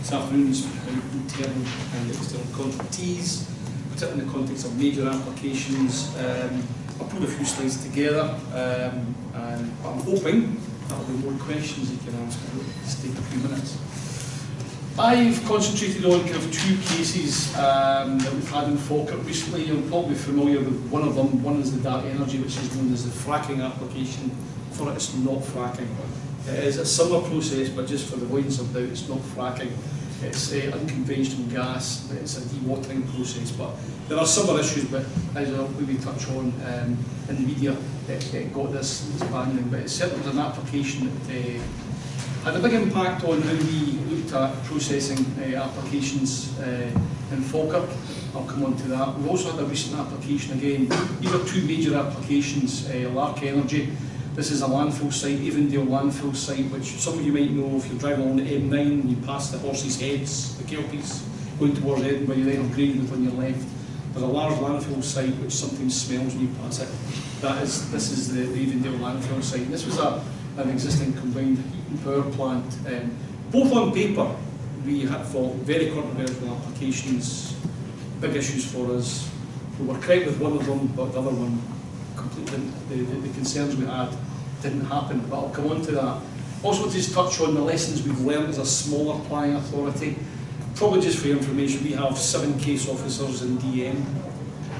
this afternoon's internal and external consultees, particularly in the context of major applications. I put a few slides together, and I'm hoping that will be more questions you can ask. Just take a few minutes. I've concentrated on kind of two cases that we've had in Falkirk recently. You're probably familiar with one of them. One is the dark energy, which is known as the fracking application. For it, it's not fracking. It is a similar process, but just for the avoidance of doubt, it's not fracking. It's unconventional gas, but it's a dewatering process. But there are similar issues, but as I'll maybe touch on in the media, it got this banding. But it certainly was an application that had a big impact on how we looked at processing applications in Falkirk. I'll come on to that. We've also had a recent application again. These are two major applications, Lark Energy. This is a landfill site, Avondale landfill site, which some of you might know if you're driving along the M9 and you pass the Horses Heads, the Kelpies, going towards Edinburgh, you then have Greenwood on your left. There's a large landfill site which sometimes smells when you pass it. This is the Avondale landfill site. This was an existing combined heat and power plant. Both on paper, we had thought very controversial applications, big issues for us. We were correct with one of them, but the other one, completely, the concerns we had didn't happen, but I'll come on to that. Also just touch on the lessons we've learned as a smaller planning authority. Probably just for your information, we have 7 case officers in DM.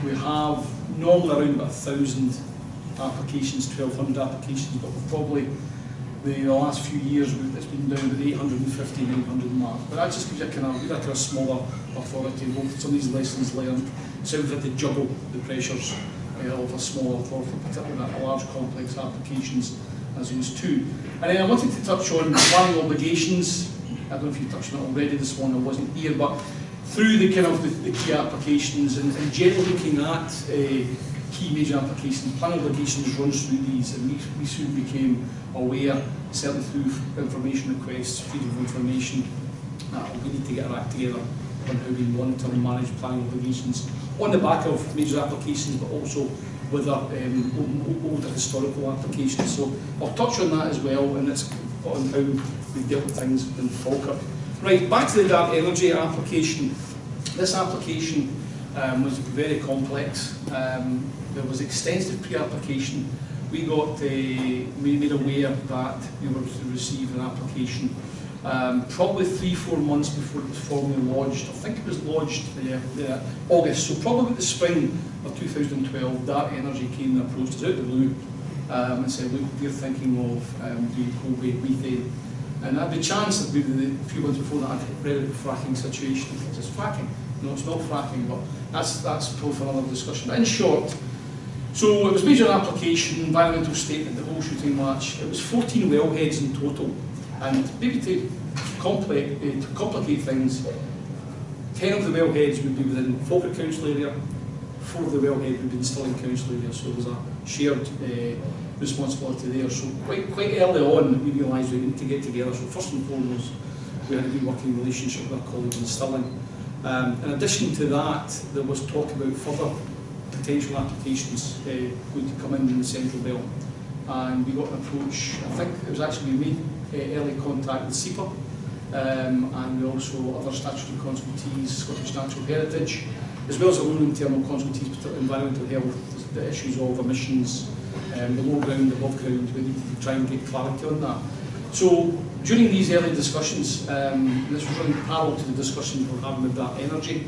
We have normally around about 1,000 applications, 1,200 applications, but we've probably, the last few years, it's been down to the 850, 900 mark. But that just gives you a kind of smaller authority. Some of these lessons learned, so we've had to juggle the pressures of a smaller authority, particularly at large complex applications as those two. And then I wanted to touch on planning obligations. I don't know if you touched on it already this morning, I wasn't here, but through the kind of the key applications and generally looking at key major applications, planning obligations runs through these, and we soon became aware, certainly through information requests, freedom of information, we need to get our act together on how we monitor and manage planning obligations on the back of major applications, but also with our older historical applications. So I'll touch on that as well, and it's on how we dealt with things in Falkirk. Right, back to the dark energy application. This application was very complex. There was extensive pre-application. We got made aware that we were to receive an application probably 3-4 months before it was formally lodged. I think it was lodged August, so probably the spring of 2012, Dark Energy came and approached us out of the blue and said, look, we're thinking of doing coal-based methane. And I had the chance that a few months before that I'd read about the fracking situation. It's fracking. No, it's not fracking, but that's probably for another discussion. But in short, so it was major application, environmental statement, the whole shooting match. It was 14 wellheads in total. And maybe to complicate things, 10 of the wellheads would be within Falkirk Council area, 4 of the wellheads would be in Stirling Council area, so there was a shared responsibility there. So quite early on we realised we needed to get together. So first and foremost, we had a good working relationship with our colleagues in Stirling. In addition to that, there was talk about further potential applications going to come in the Central Belt. And we got an approach, I think it was actually we made early contact with SEPA, and we also other statutory consultees, Scottish Natural Heritage, as well as our own internal consultees, particularly environmental health, the issues of emissions, the low ground, above ground. We need to try and get clarity on that. So during these early discussions, this was running parallel to the discussions we're having with Dark Energy.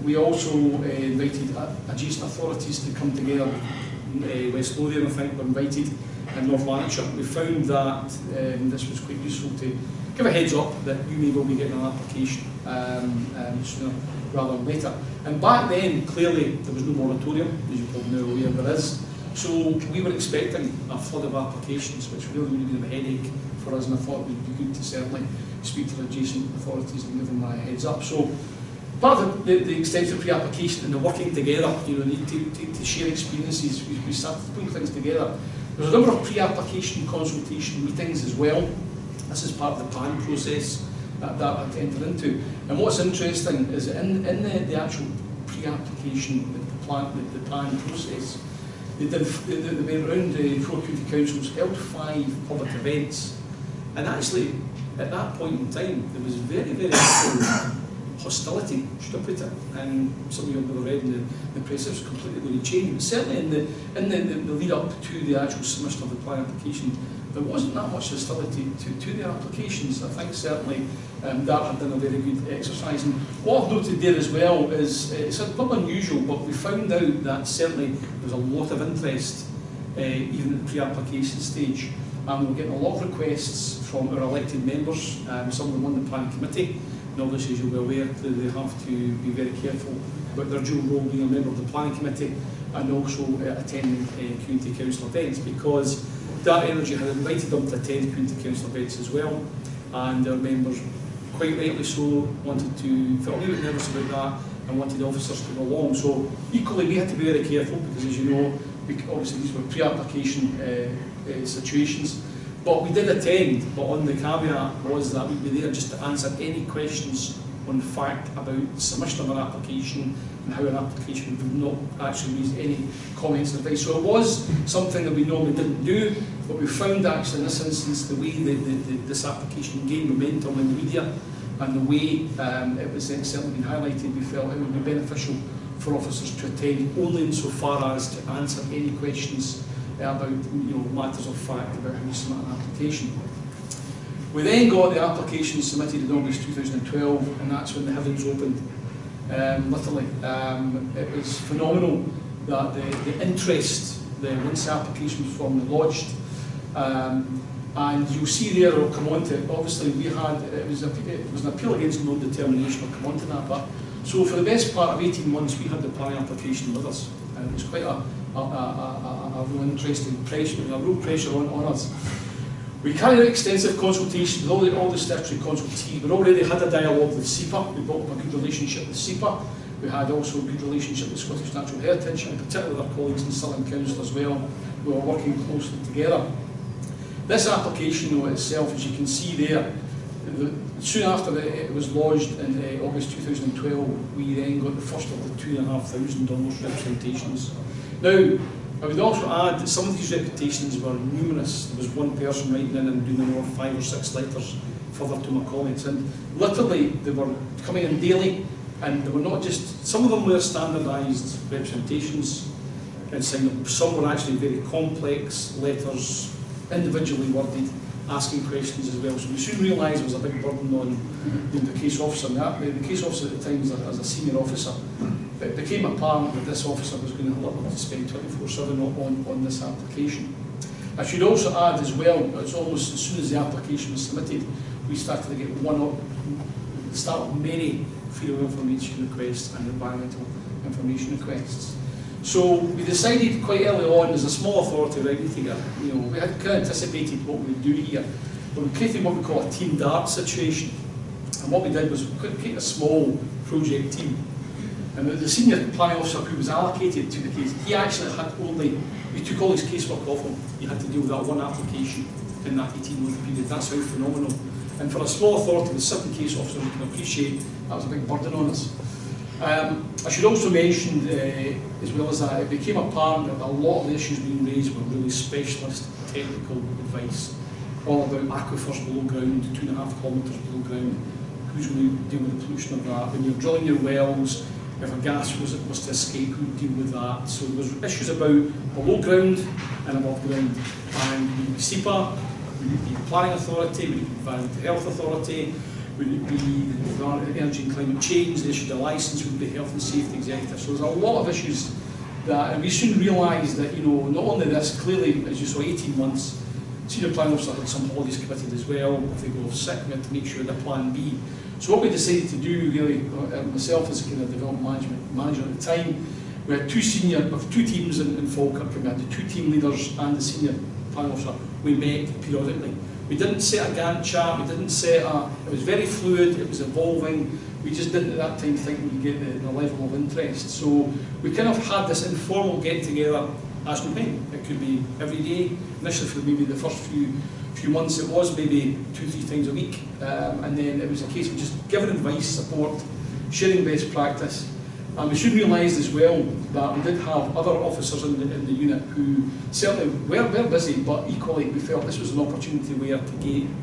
We also invited adjacent authorities to come together. West Lothian, I think, were invited, and North Lanarkshire. We found that this was quite useful to give a heads up that you may well be getting an application sooner rather than later. And back then, clearly, there was no moratorium, as you probably know aware there is. So we were expecting a flood of applications, which really would have been a headache for us, and I thought it would be good to certainly speak to the adjacent authorities and give them a heads up. So part of the extensive pre-application and the working together, to share experiences, we started putting things together. There's a number of pre-application consultation meetings as well. This is part of the plan process that I entered into. And what's interesting is in the actual pre-application, the plan process, they went around the 4 county councils, held 5 public events, and actually at that point in time, there was very, very little hostility, should I put it, and some of you will have read in the press, it was completely going to change. But certainly in the lead up to the actual submission of the planning application, there wasn't that much hostility to the applications. I think certainly that had done a very good exercise. And what I've noted there as well is, it's a little unusual, but we found out that certainly there was a lot of interest, even at the pre-application stage. And we're getting a lot of requests from our elected members, some of them on the planning committee. And obviously, as you'll be aware, they have to be very careful about their dual role being a member of the planning committee and also attending community council events, because That Energy had invited them to attend community council events as well, and our members, quite rightly so, wanted to, felt a little bit nervous about that and wanted the officers to go along. So equally we had to be very careful, because as you know, obviously these were pre-application situations. But we did attend, but on the caveat was that we'd be there just to answer any questions on fact about submission of an application and how an application would not actually raise any comments and advice. So it was something that we normally didn't do, but we found actually in this instance the way this application gained momentum in the media and the way it was certainly been highlighted, we felt it would be beneficial for officers to attend only insofar as to answer any questions about matters of fact about how you submit an application. We then got the application submitted in August 2012, and that's when the heavens opened. Literally, it was phenomenal that the interest, once the application was formally lodged, and you'll see there, I'll come on to it, obviously we had, it was an appeal against non-determination, I'll come on to that, but so for the best part of 18 months we had the planning application with us, and it was quite a real interesting pressure, a real pressure on us. We carried out extensive consultations with all the statutory consultees. We already had a dialogue with SEPA. We built up a good relationship with SEPA. We had also a good relationship with Scottish Natural Heritage, and particularly with our colleagues in Southern Council as well. We were working closely together. This application though itself, as you can see there, soon after it was lodged in August 2012, we then got the first of the 2,500 almost representations. Now, I would also add that some of these reputations were numerous. There was one person writing in and doing another 5 or 6 letters further to my comments, and literally they were coming in daily, and they were not just, some of them were standardised representations, and some were actually very complex letters, individually worded, asking questions as well. So we soon realised there was a big burden on the case officer, and the case officer at the time as a senior officer. It became apparent that this officer was going to have to spend 24/7 on this application. I should also add as well, it's almost as soon as the application was submitted, we started to get the start of many freedom of information requests and environmental information requests. So we decided quite early on, as a small authority, right, we had kind of anticipated what we would do here, but we created what we call a team dart situation. And what we did was we created a small project team. And the senior planning officer who was allocated to the case, he actually had we took all his casework off him. He had to deal with that one application in that 18-month period. That's how phenomenal. And for a small authority with 7 case officers, you can appreciate that was a big burden on us. I should also mention, as well as that, it became apparent that a lot of the issues being raised were really specialist technical advice, all about aquifers below ground, 2.5 kilometres below ground. Who's going to deal with the pollution of that? When you're drilling your wells, if a gas was to escape, who would deal with that? So there was issues about below ground and above ground. And we need SEPA, we need the Planning Authority, we need the Environmental Health Authority, we need the Energy and Climate Change, the issue of the licence, we need the Health and Safety Executive. So there's a lot of issues that, and we soon realised that, not only this, clearly, as you saw, 18 months, senior planning officer had some holidays committed as well. If they go off sick, we had to make sure the plan B. So what we decided to do, really, myself as a kind of development manager at the time, we had two teams in Falkirk, and we had the 2 team leaders and the senior planning officer. We met periodically. We didn't set a Gantt chart, we didn't set it was very fluid, it was evolving. We just didn't at that time think we could get the level of interest. So we kind of had this informal get together as and when. It could be every day. Initially for maybe the first few months it was maybe 2-3 times a week, and then it was a case of just giving advice, support, sharing best practice. And we should realise as well that we did have other officers in the unit who certainly were busy, but equally we felt this was an opportunity where to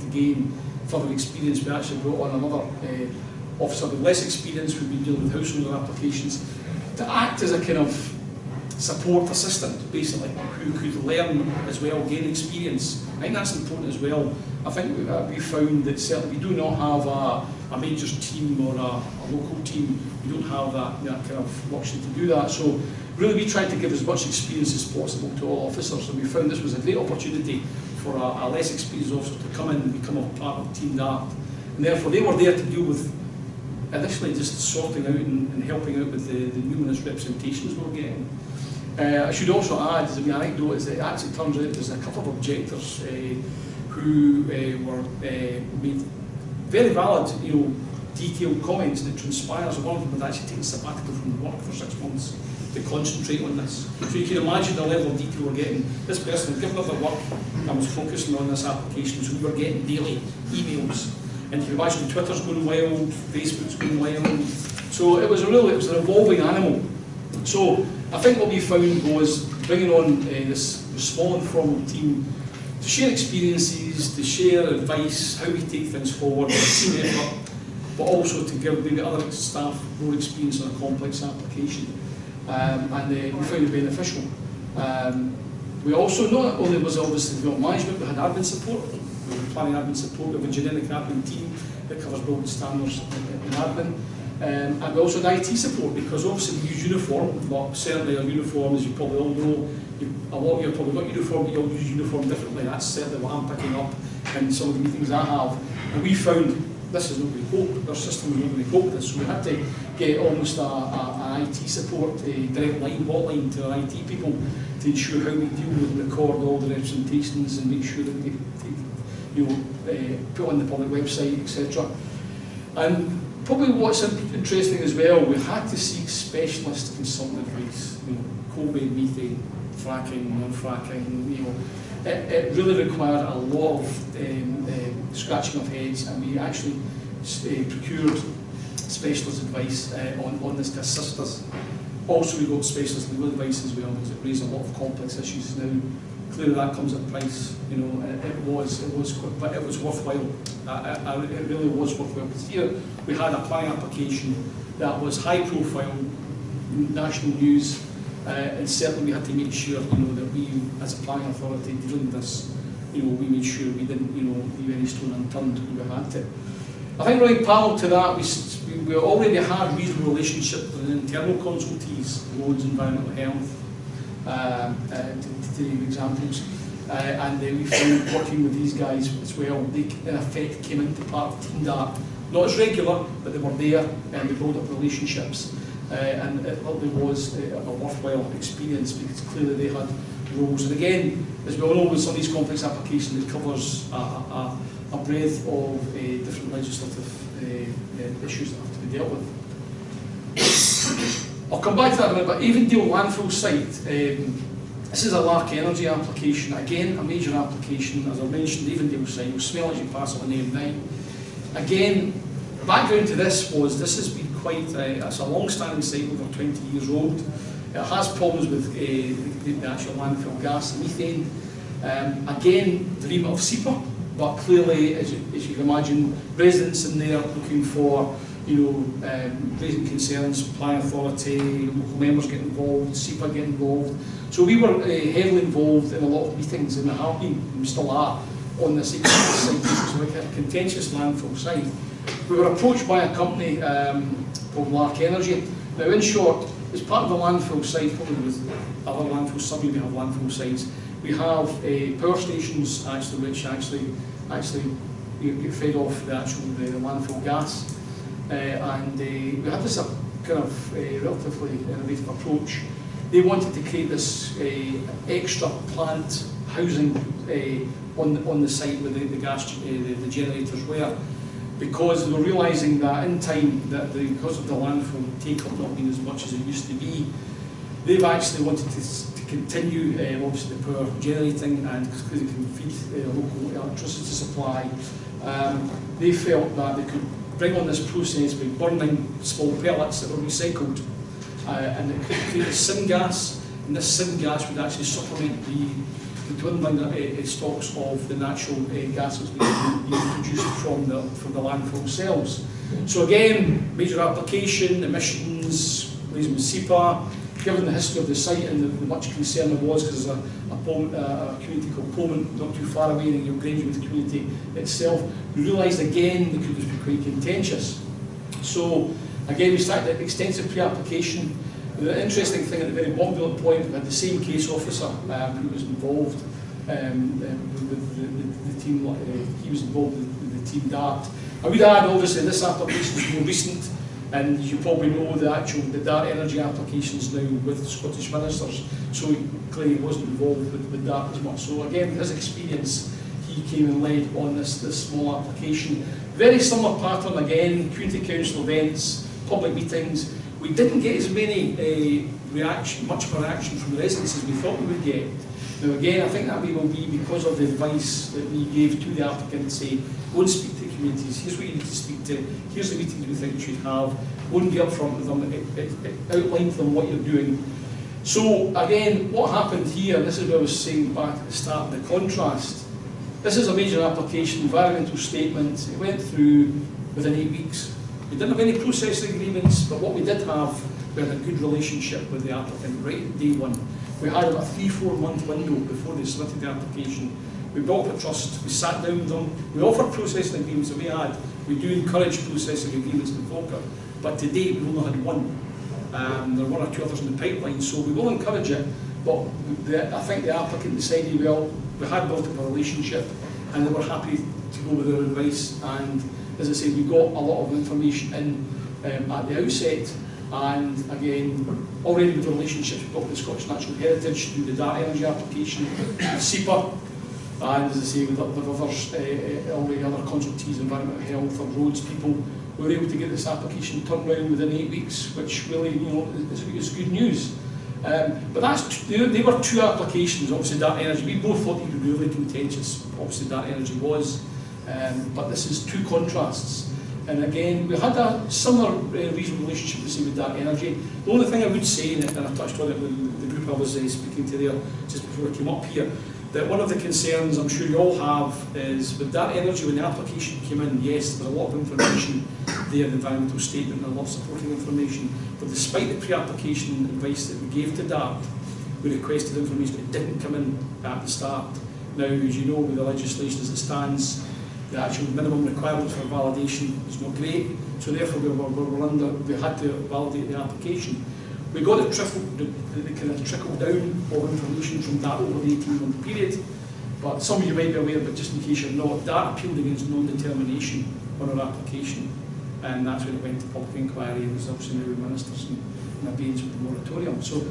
gain further experience, we actually brought on another officer with less experience who'd been dealing with householder applications to act as a kind of support assistant, basically, who could learn as well, gain experience. I think that's important as well. I think we found that certainly we do not have a majors team or a local team. We don't have that kind of luxury to do that. So really we tried to give as much experience as possible to all officers, and we found this was a great opportunity for a less experienced officer to come in and become a part of Team DART. And therefore they were there to deal with initially just sorting out and helping out with the numerous representations we were getting. I should also add, as a wee anecdote, is that it actually turns out there's a couple of objectors who were made very valid, detailed comments that transpires. One of them had actually taken sabbatical from work for 6 months to concentrate on this. So you can imagine the level of detail we're getting. This person had given up their work and was focusing on this application, so we were getting daily emails. And you can imagine Twitter's going wild, Facebook's going wild. So it was an evolving animal. So I think what we found was bringing on this small informal team to share experiences, to share advice, how we take things forward, team effort, but also to give maybe other staff more experience on a complex application. And we found it beneficial. We also, not only was obviously development management, we had admin support. We were planning admin support. We have a generic admin team that covers building standards and admin. And we also had IT support, because obviously we use uniform, but certainly our uniform, as you probably all know, a lot of you have probably got uniform, but you all use uniform differently. That's certainly what I'm picking up in some of the meetings I have. And we found this is not going to cope, our system is not going to cope with this, so we had to get almost an IT support, a direct hotline to our IT people to ensure how we deal with and record all the representations and make sure that we put on the public website, etc. And probably what's interesting as well, we had to seek specialist consultant advice, coal bed methane, fracking, non-fracking, it really required a lot of scratching of heads, and we actually procured specialist advice on this to assist us. Also we got specialist legal advice as well, because it raised a lot of complex issues. Now clearly that comes at a price, it was worthwhile. It really was worthwhile, because here we had a planning application that was high profile, national news, and certainly we had to make sure that we, as a planning authority dealing with this, we made sure we didn't leave any stone unturned when we had to. I think really parallel to that, we already had a reasonable relationship with an internal consultees, roads, environmental health, to give examples, and we found working with these guys as well, they in effect came into part of Team DART, not as regular, but they were there and they built up relationships, and it probably was a worthwhile experience, because clearly they had roles. And again, as we all know, with some of these complex applications, it covers a breadth of different legislative issues that have to be dealt with. I'll come back to that in a minute, but Avondale landfill site, this is a Lark Energy application, again a major application, as I mentioned, Avondale site, you'll smell as you pass it on M9. Again, the background to this has been quite, it's a long-standing site, over 20 years old. It has problems with the actual landfill gas and methane. Again, the remit of SEPA, but clearly, as you can imagine, residents in there looking for, raising concerns, planning authority, local members get involved, SEPA get involved. So we were heavily involved in a lot of meetings, and have been, and we still are, on this site, which is like a contentious landfill site. We were approached by a company called Lark Energy. Now, in short, as part of the landfill site, probably with other landfill sites, we have landfill sites. We have power stations which actually get fed off the landfill gas, and we had this kind of relatively innovative approach. They wanted to create this extra plant housing on the site where the generators were, because they were realising that in time, that because of the landfill take-up not being as much as it used to be, they've actually wanted to continue obviously the power generating, and because they can feed local electricity supply, they felt that they could bring on this process by burning small pellets that were recycled, and it could create a syngas, and this syngas would actually supplement the the twin line stocks of the natural gases being produced from the landfill cells. So again, major application, emissions, liaison with SEPA. Given the history of the site and the much concern there was, because there's a community called Pullman not too far away in the Grangewood community itself, we realised again they could be quite contentious. So again, we started an extensive pre-application. The interesting thing at the very bottom bullet point, we had the same case officer who was involved with the team. He was involved with the team DART. I would add, obviously, this application is more recent. And as you probably know, the DART energy applications now with Scottish ministers, so he clearly wasn't involved with DART as much. So again, his experience, he came and led on this small application. Very similar pattern again, community council events, public meetings. We didn't get as many much of a reaction from the residents as we thought we would get. Now again, I think that will be because of the advice that we gave to the applicant, say, go and speak to communities, here's what you need to speak to, here's the meetings we think you should have, go and be upfront with them, outline for them what you're doing. So again, what happened here, this is what I was saying back at the start, the contrast. This is a major application, environmental statement, it went through within 8 weeks. We didn't have any processing agreements, but what we did have, we had a good relationship with the applicant right at day one. We had about a 3-4 month window before they submitted the application. We built up a trust, we sat down with them, we offered processing agreements that we had. We do encourage processing agreements in Falkirk, but to date we've only had one. There are 1 or 2 others in the pipeline, so we will encourage it, but I think the applicant decided, well, we had built up a relationship and they were happy to go with their advice, and as I say, we got a lot of information in at the outset. And again, already with the relationships we've got with the Scottish Natural Heritage through the DART energy application, with SEPA, and as I say, with others, all the other Consultees, environmental health, or roads people, we were able to get this application turned around within 8 weeks, which really, is good news. But they were 2 applications. Obviously, DART energy, we both thought it would be really contentious. Obviously, DART energy was, but this is 2 contrasts. And again, we had a similar reasonable relationship with DART energy. The only thing I would say, and I touched on it with the group I was speaking to there just before I came up here, that one of the concerns I'm sure you all have is with DART energy, when the application came in, yes, there's a lot of information there, the environmental statement, and a lot of supporting information, but despite the pre-application advice that we gave to DART, we requested information that didn't come in at the start. Now, as you know, with the legislation as it stands, the actual minimum requirements for validation is not great, so therefore we had to validate the application. We got the kind of trickle down of information from DART over the 18-month period, but some of you might be aware, but just in case you're not, DART appealed against non-determination on our application, and that's when it went to public inquiry and was obviously now with ministers and abeyance with the moratorium. So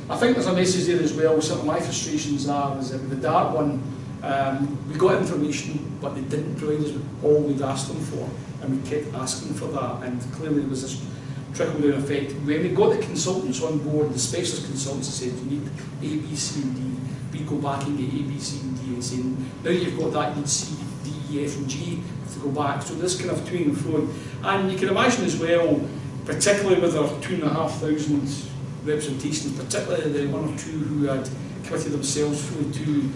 I think there's a message there as well. Some of my frustrations are is that with the DART one, we got information, but they didn't provide us with all we'd asked them for, and we kept asking for that, and clearly there was this trickle-down effect. When we got the consultants on board, the specialist consultants said you need A, B, C, and D. We go back and get A, B, C, and D, and say, now you've got that, you need C, D, E, F, and G to go back. So this kind of to and fro. And you can imagine as well, particularly with our 2,500 representations, particularly the 1 or 2 who had committed themselves fully to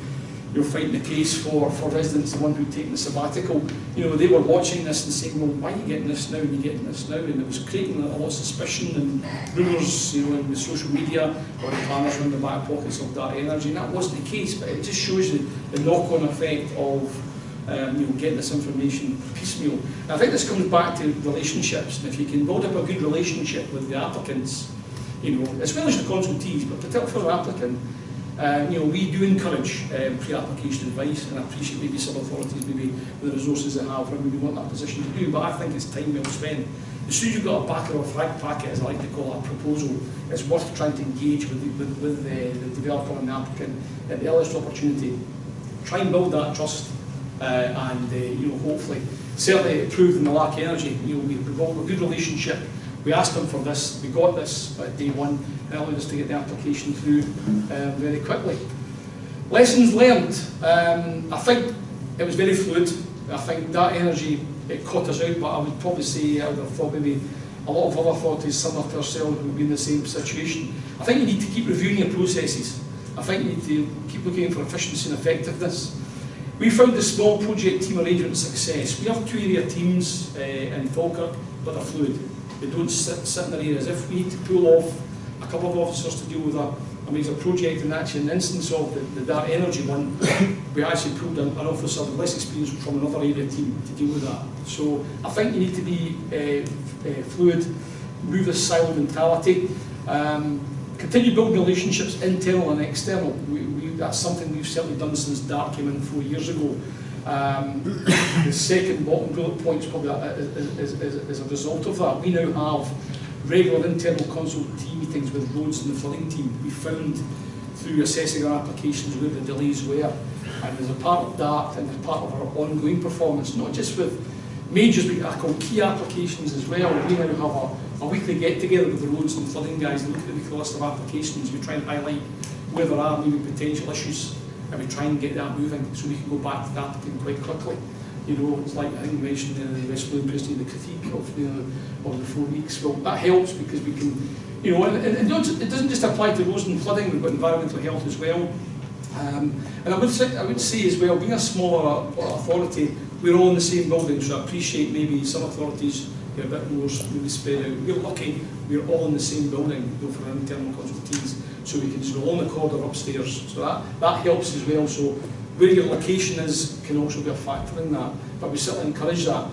fighting the case for residents, the one who'd taken the sabbatical, they were watching this and saying, well, why are you getting this now and you're getting this now? And it was creating a lot of suspicion and rumours, in the social media, or the planners in the back pockets of DART energy, and that wasn't the case, but it just shows you the knock-on effect of getting this information piecemeal. And I think this comes back to relationships, and if you can build up a good relationship with the applicants, as well as the consultees, but particularly for the applicant, we do encourage pre-application advice, and I appreciate maybe some authorities, maybe with the resources they have, maybe want that position to do, but I think it's time well spent. As soon as you've got a backer or flag packet, as I like to call it, a proposal, it's worth trying to engage with the developer and the applicant at the earliest opportunity. Try and build that trust, and hopefully, certainly prove in the Lark Energy, we've got a good relationship. We asked them for this, we got this at day one, and it allowed us to get the application through very quickly. Lessons learned. I think it was very fluid. I think DART energy, it caught us out, but I would probably say I would have thought maybe a lot of other authorities similar to ourselves would be in the same situation. I think you need to keep reviewing your processes. I think you need to keep looking for efficiency and effectiveness. We found the small project team arrangement a success. We have 2 area teams in Falkirk, but they're fluid. They don't sit in their areas. If we need to pull off a couple of officers to deal with a major project, and actually in the instance of the dark energy one, we actually pulled an officer with less experience from another area team to deal with that. So I think you need to be fluid, move this silo mentality, continue building relationships, internal and external. That's something we've certainly done since DART came in 4 years ago. The second bottom bullet point is probably as a result of that. We now have regular internal consultee meetings with roads and the flooding team. We found through assessing our applications where the delays were, and as a part of that and as part of our ongoing performance, not just with majors but I call key applications as well. We now have a weekly get together with the roads and the flooding guys and look at the weekly list of applications. We try and highlight where there are maybe potential issues, and we try and get that moving so we can go back to the applicant quite quickly. You know, it's like I think you mentioned in the West Blue Prison, the critique of the 4 weeks. Well, that helps because we can, you know, and it doesn't just apply to roads and flooding. We've got environmental health as well. And I would say as well, being a smaller authority, we're all in the same building. So I appreciate maybe some authorities are a bit more maybe spread out. We're lucky we're all in the same building, you know, for our internal consultees, so we can just go on the corridor upstairs. So that helps as well. So where your location is can also be a factor in that, but we certainly encourage that.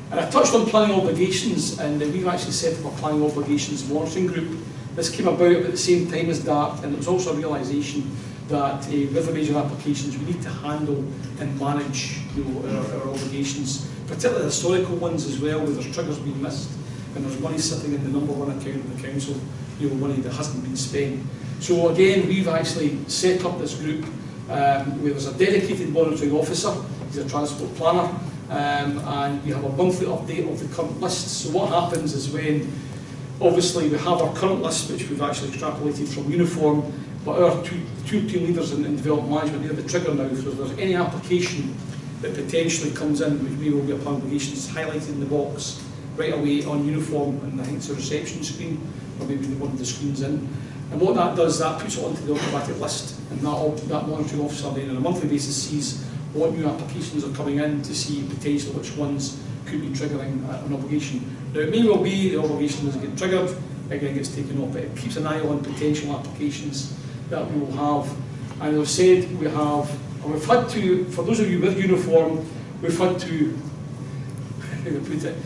And I touched on planning obligations, and we've actually set up a planning obligations monitoring group. This came about at the same time as DART, and it was also a realisation that with the major applications we need to handle and manage, you know, our obligations, particularly the historical ones as well, where there's triggers being missed and there's money sitting in the number 1 account of the council, you know, money that hasn't been spent. So again, we've actually set up this group where there's a dedicated monitoring officer, he's a transport planner, and we have a monthly update of the current lists. So what happens is when, obviously we have our current list, which we've actually extrapolated from uniform, but our two team leaders in development management, they're the trigger now, so if there's any application that potentially comes in, which may well be a plan obligation, it's highlighted in the box right away on uniform, and I think it's a reception screen, or maybe one of the screens in. And what that does, that puts it onto the automatic list, and that monitoring officer then on a monthly basis sees what new applications are coming in to see potentially which ones could be triggering an obligation. Now it may well be the obligation doesn't get triggered, again gets taken off, but it keeps an eye on potential applications that we will have. And as I said, we've had to, for those of you with uniform, we've had to, how do I put it,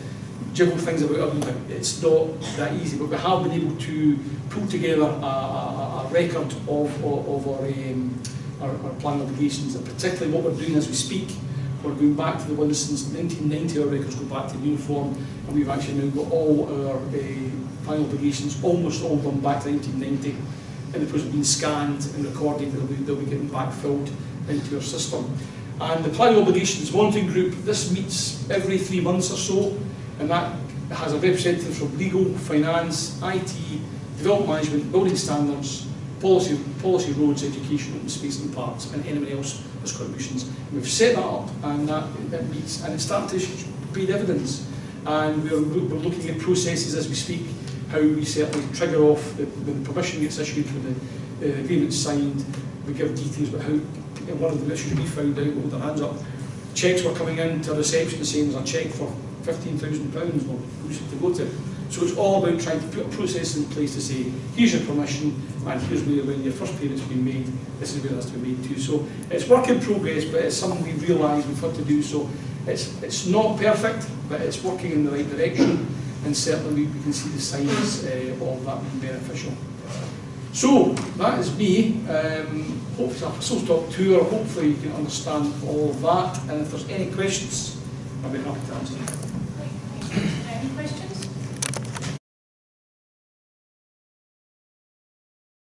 jiggle things about a little bit. It's not that easy, but we have been able to pull together a record of our planning obligations, and particularly what we're doing as we speak. We're going back to the ones since 1990, our records go back to uniform, and we've actually now got all our planning obligations, almost all done back to 1990, and the process being scanned and recorded, they'll be getting backfilled into our system. And the planning obligations monitoring group, this meets every 3 months or so, and that has a representative from legal, finance, IT, development management, building standards, policy, roads, education, open space and parks, and anyone else has contributions. And we've set that up, and that meets, and it's starting to breed evidence. And we're looking at processes as we speak, how we certainly trigger off when the permission gets issued, when the agreement's signed. We give details about how, one of the issues we found out, we'll hold our hands up, checks were coming in to a reception saying there's a cheque for £15,000, well, who's it to go to? So it's all about trying to put a process in place to say, here's your permission, and here's where when your first payment's been made, this is where it has to be made to. So it's work in progress, but it's something we've realised we've had to do. So it's not perfect, but it's working in the right direction, and certainly we can see the signs of that being beneficial. So that is me. Hopefully it's a whistle-stop tour. Hopefully you can understand all of that, and if there's any questions, I'll be happy to answer them.